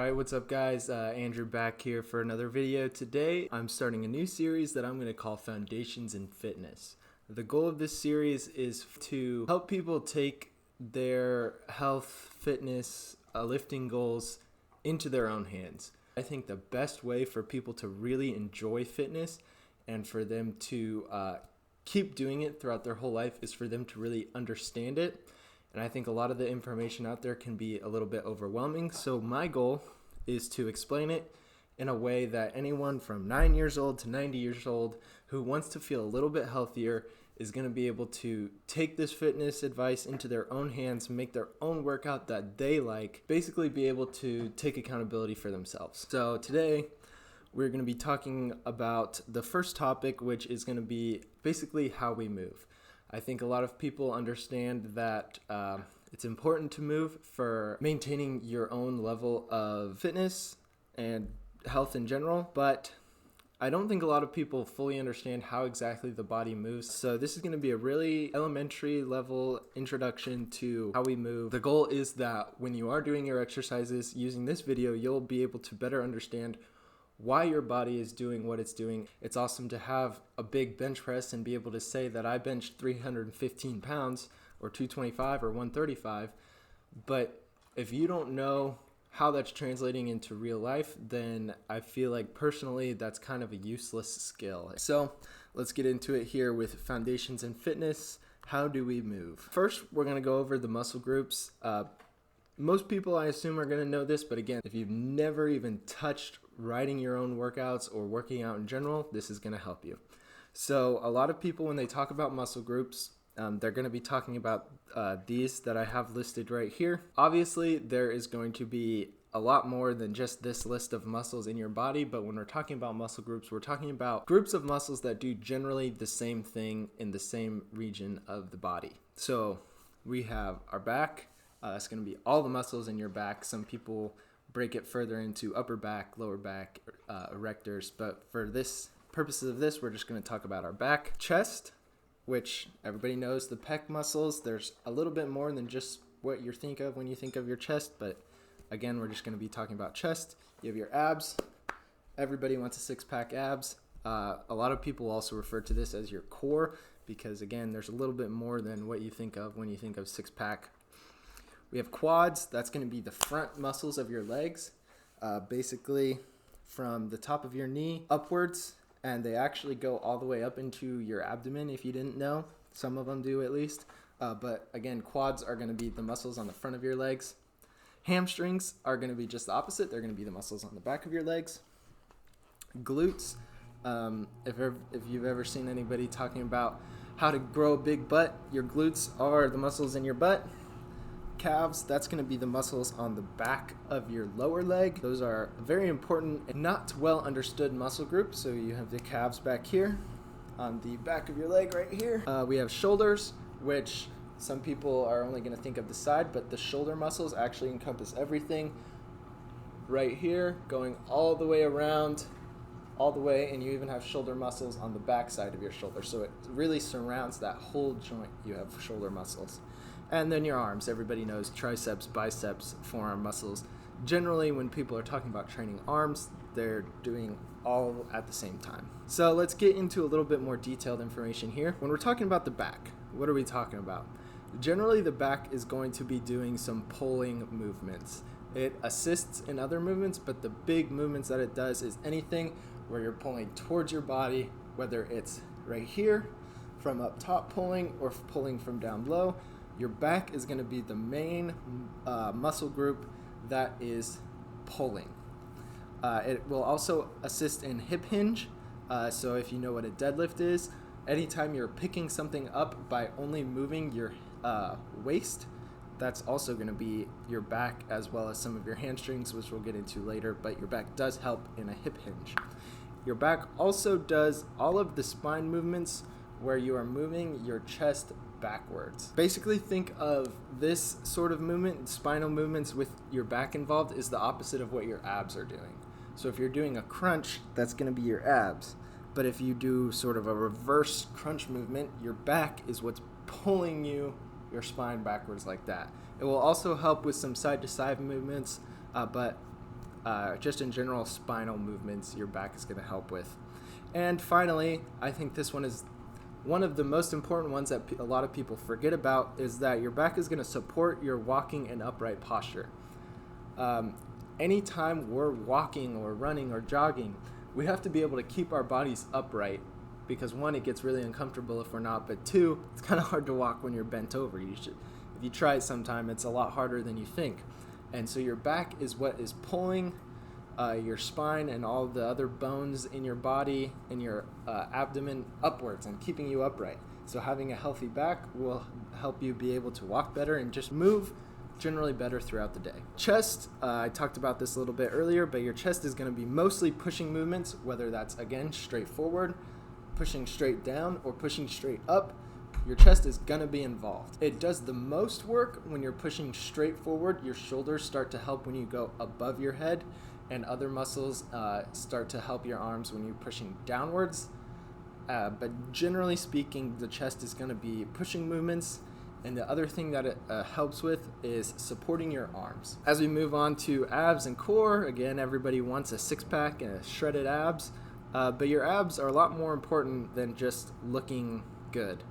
Alright, what's up guys? Andrew back here for another video. Today I'm starting a new series that I'm going to call Foundations in Fitness. The goal of this series is to help people take their health, fitness, lifting goals into their own hands. I think the best way for people to really enjoy fitness and for them to keep doing it throughout their whole life is for them to really understand it. And I think a lot of the information out there can be a little bit overwhelming. So my goal is to explain it in a way that anyone from 9 years old to 90 years old who wants to feel a little bit healthier is going to be able to take this fitness advice into their own hands, make their own workout that they like, basically be able to take accountability for themselves. So today we're going to be talking about the first topic, which is going to be basically how we move. I think a lot of people understand that it's important to move for maintaining your own level of fitness and health in general, but I don't think a lot of people fully understand how exactly the body moves. So this is going to be a really elementary level introduction to how we move. The goal is that when you are doing your exercises using this video, you'll be able to better understand why your body is doing what it's doing. It's awesome to have a big bench press and be able to say that I benched 315 pounds or 225 or 135, but if you don't know how that's translating into real life, then I feel like personally that's kind of a useless skill. So let's get into it here with Foundations in Fitness. How do we move? First, we're going to go over the muscle groups. Most people, I assume, are going to know this, but again, if you've never even touched writing your own workouts or working out in general, this is going to help you. So a lot of people, when they talk about muscle groups, they're going to be talking about these that I have listed right here. Obviously, there is going to be a lot more than just this list of muscles in your body, but when we're talking about muscle groups, we're talking about groups of muscles that do generally the same thing in the same region of the body. So we have our back. It's going to be all the muscles in your back. Some people break it further into upper back, lower back, erectors, but for this purposes of this, we're just going to talk about our back. Chest, which everybody knows the pec muscles. There's a little bit more than just what you think of when you think of your chest, but again, we're just going to be talking about chest. You have your abs. Everybody wants a six-pack abs. A lot of people also refer to this as your core because, again, there's a little bit more than what you think of when you think of six-pack. We have quads. That's going to be the front muscles of your legs, basically from the top of your knee upwards, and they actually go all the way up into your abdomen if you didn't know. Some of them do at least. But again, quads are going to be the muscles on the front of your legs. Hamstrings are going to be just the opposite. They're going to be the muscles on the back of your legs. Glutes. If you've ever seen anybody talking about how to grow a big butt, your glutes are the muscles in your butt. Calves, that's going to be the muscles on the back of your lower leg. Those are very important and not well understood muscle groups. So you have the calves back here on the back of your leg right here. We have shoulders, which some people are only going to think of the side, but the shoulder muscles actually encompass everything right here, going all the way around, all the way, and you even have shoulder muscles on the back side of your shoulder. So it really surrounds that whole joint. You have shoulder muscles. And then your arms. Everybody knows triceps, biceps, forearm muscles. Generally, when people are talking about training arms, they're doing all at the same time. So let's get into a little bit more detailed information here. When we're talking about the back, what are we talking about? Generally, the back is going to be doing some pulling movements. It assists in other movements, but the big movements that it does is anything where you're pulling towards your body, whether it's right here from up top pulling or pulling from down low. Your back is going to be the main muscle group that is pulling. It will also assist in hip hinge. So if you know what a deadlift is, anytime you're picking something up by only moving your waist, that's also going to be your back as well as some of your hamstrings, which we'll get into later, but your back does help in a hip hinge. Your back also does all of the spine movements where you are moving your chest backwards. Basically, think of this sort of movement, spinal movements with your back involved, is the opposite of what your abs are doing. So if you're doing a crunch, that's going to be your abs. But if you do sort of a reverse crunch movement, your back is what's pulling your spine backwards like that. It will also help with some side-to-side movements, but just in general spinal movements your back is going to help with. And finally, I think this one is one of the most important ones that a lot of people forget about, is that your back is going to support your walking and upright posture. Anytime we're walking or running or jogging, we have to be able to keep our bodies upright, because one, it gets really uncomfortable if we're not, but two, it's kind of hard to walk when you're bent over. If you try it sometime, it's a lot harder than you think. And so your back is what is pulling your spine and all the other bones in your body and your abdomen upwards and keeping you upright. So having a healthy back will help you be able to walk better and just move generally better throughout the day. Chest, I talked about this a little bit earlier, but your chest is going to be mostly pushing movements, whether that's, again, straight forward, pushing straight down, or pushing straight up. Your chest is going to be involved. It does the most work when you're pushing straight forward. Your shoulders start to help when you go above your head, and other muscles start to help your arms when you're pushing downwards. But generally speaking, the chest is going to be pushing movements. And the other thing that it helps with is supporting your arms. As we move on to abs and core, again, everybody wants a six-pack and a shredded abs. But your abs are a lot more important than just looking good.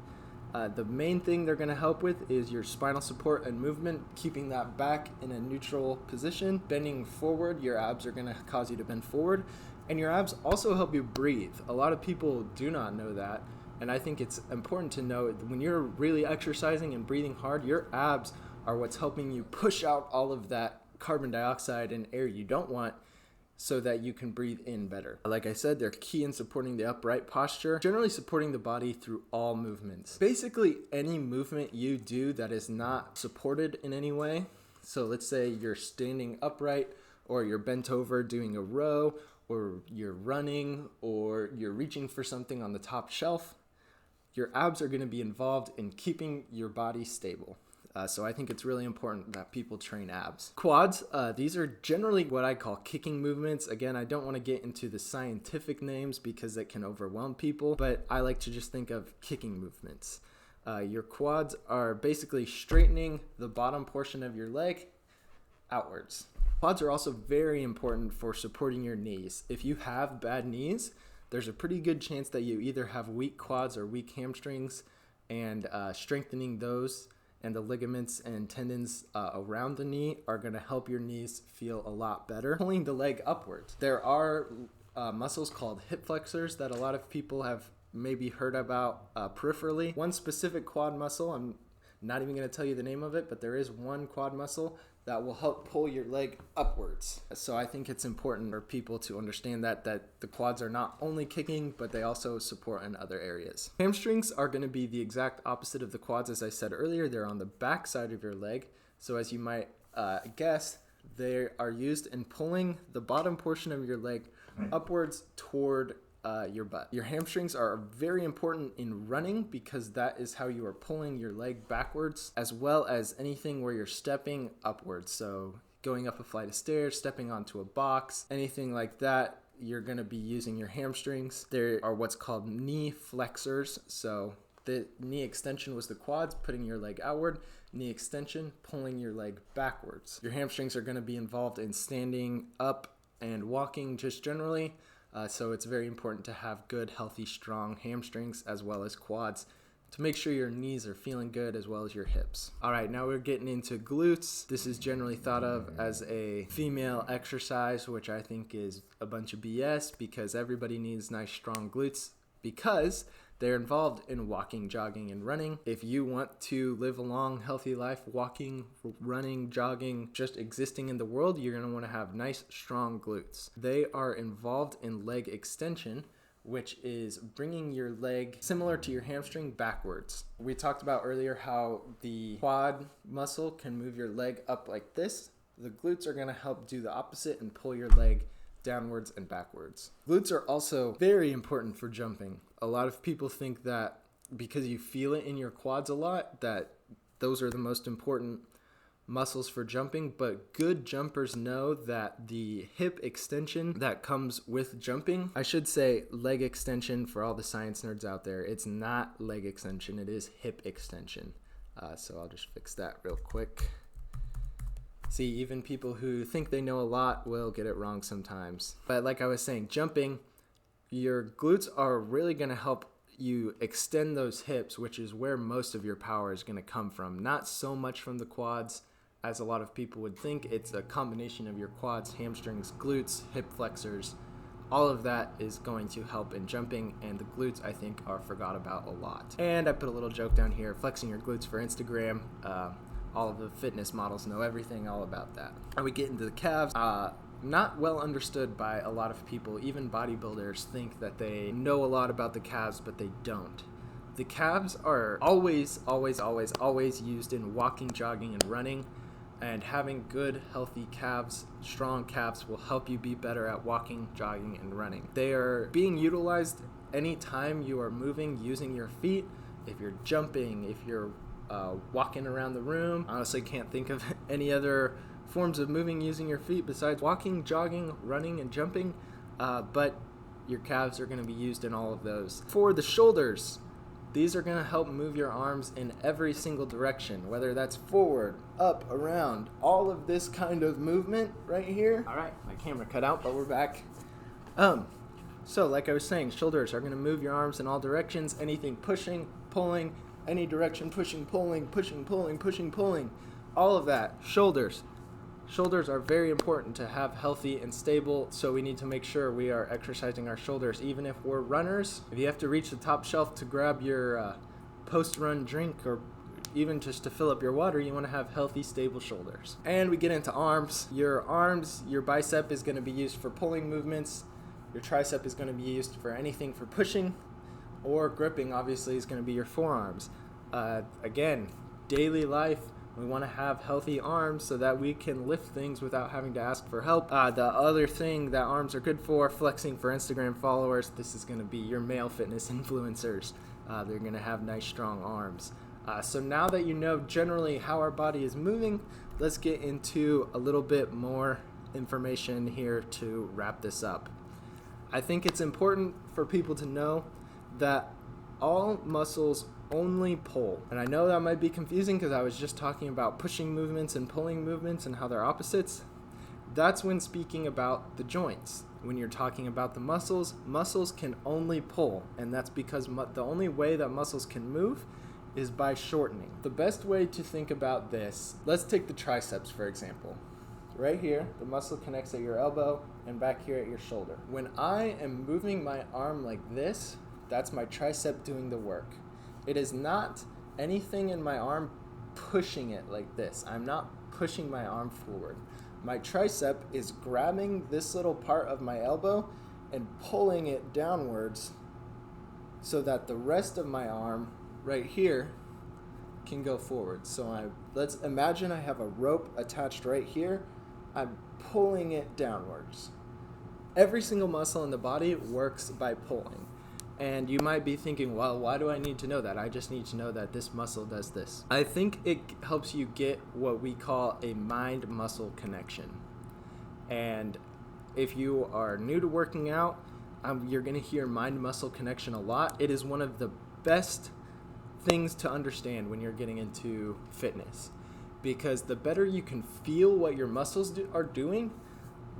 The main thing they're going to help with is your spinal support and movement, keeping that back in a neutral position. Bending forward, your abs are going to cause you to bend forward. And your abs also help you breathe. A lot of people do not know that. And I think it's important to know when you're really exercising and breathing hard, your abs are what's helping you push out all of that carbon dioxide and air you don't want, so that you can breathe in better. Like I said, they're key in supporting the upright posture, generally supporting the body through all movements. Basically, any movement you do that is not supported in any way. So let's say you're standing upright, or you're bent over doing a row, or you're running, or you're reaching for something on the top shelf. Your abs are going to be involved in keeping your body stable. So I think it's really important that people train abs. Quads, these are generally what I call kicking movements. Again, I don't want to get into the scientific names because that can overwhelm people, but I like to just think of kicking movements. Your quads are basically straightening the bottom portion of your leg outwards. Quads are also very important for supporting your knees. If you have bad knees, there's a pretty good chance that you either have weak quads or weak hamstrings, and strengthening those and the ligaments and tendons around the knee are going to help your knees feel a lot better. Pulling the leg upwards. There are muscles called hip flexors that a lot of people have maybe heard about peripherally. One specific quad muscle, I'm not even going to tell you the name of it, but there is one quad muscle that will help pull your leg upwards. So I think it's important for people to understand that the quads are not only kicking, but they also support in other areas. Hamstrings are going to be the exact opposite of the quads. As I said earlier, they're on the back side of your leg. So as you might guess, they are used in pulling the bottom portion of your leg upwards toward your butt. Your hamstrings are very important in running because that is how you are pulling your leg backwards, as well as anything where you're stepping upwards. So going up a flight of stairs, stepping onto a box, anything like that, you're going to be using your hamstrings. There are what's called knee flexors. So the knee extension was the quads, putting your leg outward. Knee extension, pulling your leg backwards. Your hamstrings are going to be involved in standing up and walking just generally. So it's very important to have good, healthy, strong hamstrings as well as quads to make sure your knees are feeling good as well as your hips. All right, now we're getting into glutes. This is generally thought of as a female exercise, which I think is a bunch of BS because everybody needs nice, strong glutes because they're involved in walking, jogging, and running. If you want to live a long, healthy life, walking, running, jogging, just existing in the world, you're gonna wanna have nice, strong glutes. They are involved in leg extension, which is bringing your leg, similar to your hamstring, backwards. We talked about earlier how the quad muscle can move your leg up like this. The glutes are gonna help do the opposite and pull your leg downwards and backwards. Glutes are also very important for jumping. A lot of people think that because you feel it in your quads a lot, that those are the most important muscles for jumping, but good jumpers know that the hip extension that comes with jumping, I should say leg extension for all the science nerds out there, it's not leg extension, it is hip extension. So I'll just fix that real quick. See, even people who think they know a lot will get it wrong sometimes. But like I was saying, jumping, your glutes are really going to help you extend those hips, which is where most of your power is going to come from. Not so much from the quads, as a lot of people would think. It's a combination of your quads, hamstrings, glutes, hip flexors. All of that is going to help in jumping, and the glutes, I think, are forgot about a lot. And I put a little joke down here, flexing your glutes for Instagram. All of the fitness models know everything all about that. And we get into the calves. Not well understood by a lot of people. Even bodybuilders think that they know a lot about the calves, but they don't. The calves are always used in walking, jogging, and running. And having good, healthy calves, strong calves, will help you be better at walking, jogging, and running. They are being utilized anytime you are moving using your feet. If you're jumping, if you're walking around the room. Honestly, can't think of any other forms of moving using your feet besides walking, jogging, running, and jumping. But your calves are going to be used in all of those. For the shoulders, these are going to help move your arms in every single direction, whether that's forward, up, around, all of this kind of movement right here. All right, my camera cut out, but we're back. So like I was saying, shoulders are going to move your arms in all directions. Anything pushing, pulling, any direction, pushing, pulling, pushing, pulling, pushing, pulling, all of that. Shoulders. Shoulders are very important to have healthy and stable, so we need to make sure we are exercising our shoulders. Even if we're runners, if you have to reach the top shelf to grab your post-run drink, or even just to fill up your water, you want to have healthy, stable shoulders. And we get into arms. Your arms, your bicep is going to be used for pulling movements. Your tricep is going to be used for anything for pushing, or gripping, obviously, is going to be your forearms. Again, daily life, we want to have healthy arms so that we can lift things without having to ask for help. The other thing that arms are good for, flexing for Instagram followers, this is going to be your male fitness influencers. They're going to have nice, strong arms. So now that you know generally how our body is moving, let's get into a little bit more information here to wrap this up. I think it's important for people to know that all muscles only pull. And I know that might be confusing because I was just talking about pushing movements and pulling movements and how they're opposites. That's when speaking about the joints. When you're talking about the muscles, muscles can only pull. And that's because the only way that muscles can move is by shortening. The best way to think about this, let's take the triceps for example. Right here, the muscle connects at your elbow and back here at your shoulder. When I am moving my arm like this, that's my tricep doing the work. It is not anything in my arm pushing it like this. I'm not pushing my arm forward. My tricep is grabbing this little part of my elbow and pulling it downwards so that the rest of my arm right here can go forward. So let's imagine I have a rope attached right here. I'm pulling it downwards. Every single muscle in the body works by pulling. And you might be thinking, well, why do I need to know that? I just need to know that this muscle does this. I think it helps you get what we call a mind-muscle connection. And if you are new to working out, you're going to hear mind-muscle connection a lot. It is one of the best things to understand when you're getting into fitness. Because the better you can feel what your muscles are doing,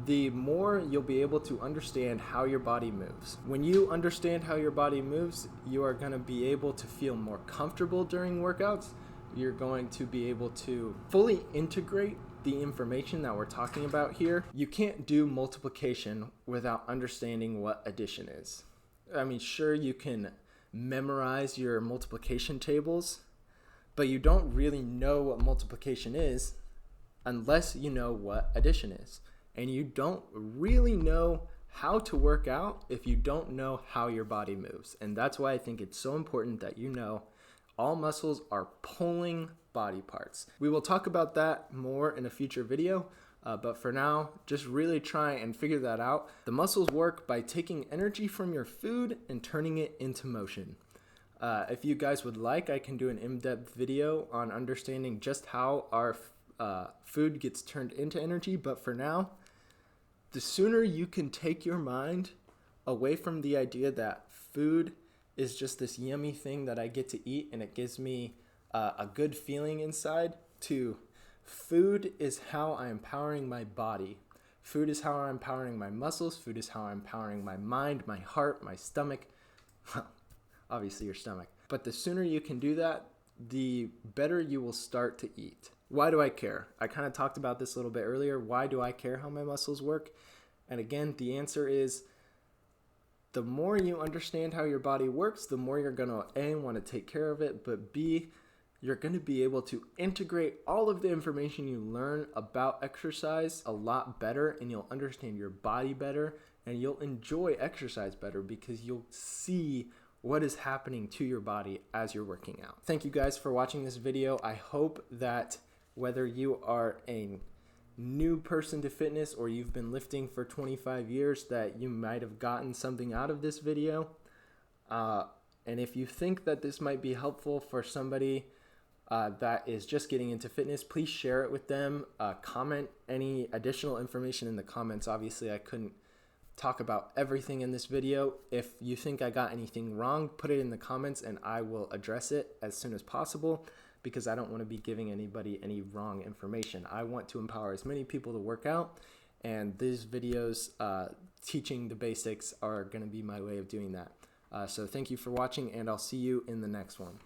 the more you'll be able to understand how your body moves. When you understand how your body moves, you are going to be able to feel more comfortable during workouts. You're going to be able to fully integrate the information that we're talking about here. You can't do multiplication without understanding what addition is. I mean, sure, you can memorize your multiplication tables, but you don't really know what multiplication is unless you know what addition is. And you don't really know how to work out if you don't know how your body moves. And that's why I think it's so important that you know all muscles are pulling body parts. We will talk about that more in a future video, but for now, just really try and figure that out. The muscles work by taking energy from your food and turning it into motion. If you guys would like, I can do an in-depth video on understanding just how our food gets turned into energy, but for now, the sooner you can take your mind away from the idea that food is just this yummy thing that I get to eat and it gives me a good feeling inside, to Food is how I'm empowering my body. Food is how I'm empowering my muscles. Food is how I'm empowering my mind, my heart, my stomach. Well, obviously your stomach. But the sooner you can do that, the better you will start to eat. Why do I care? I kind of talked about this a little bit earlier. Why do I care how my muscles work? And again, the answer is the more you understand how your body works, the more you're going to A, want to take care of it, but B, you're going to be able to integrate all of the information you learn about exercise a lot better, and you'll understand your body better, and you'll enjoy exercise better because you'll see what is happening to your body as you're working out. Thank you guys for watching this video. I hope that whether you are a new person to fitness or you've been lifting for 25 years, that you might have gotten something out of this video. And if you think that this might be helpful for somebody that is just getting into fitness, please share it with them. Comment any additional information in the comments. Obviously, I couldn't talk about everything in this video. If you think I got anything wrong, put it in the comments and I will address it as soon as possible, because I don't want to be giving anybody any wrong information. I want to empower as many people to work out, and these videos teaching the basics are going to be my way of doing that. So thank you for watching, and I'll see you in the next one.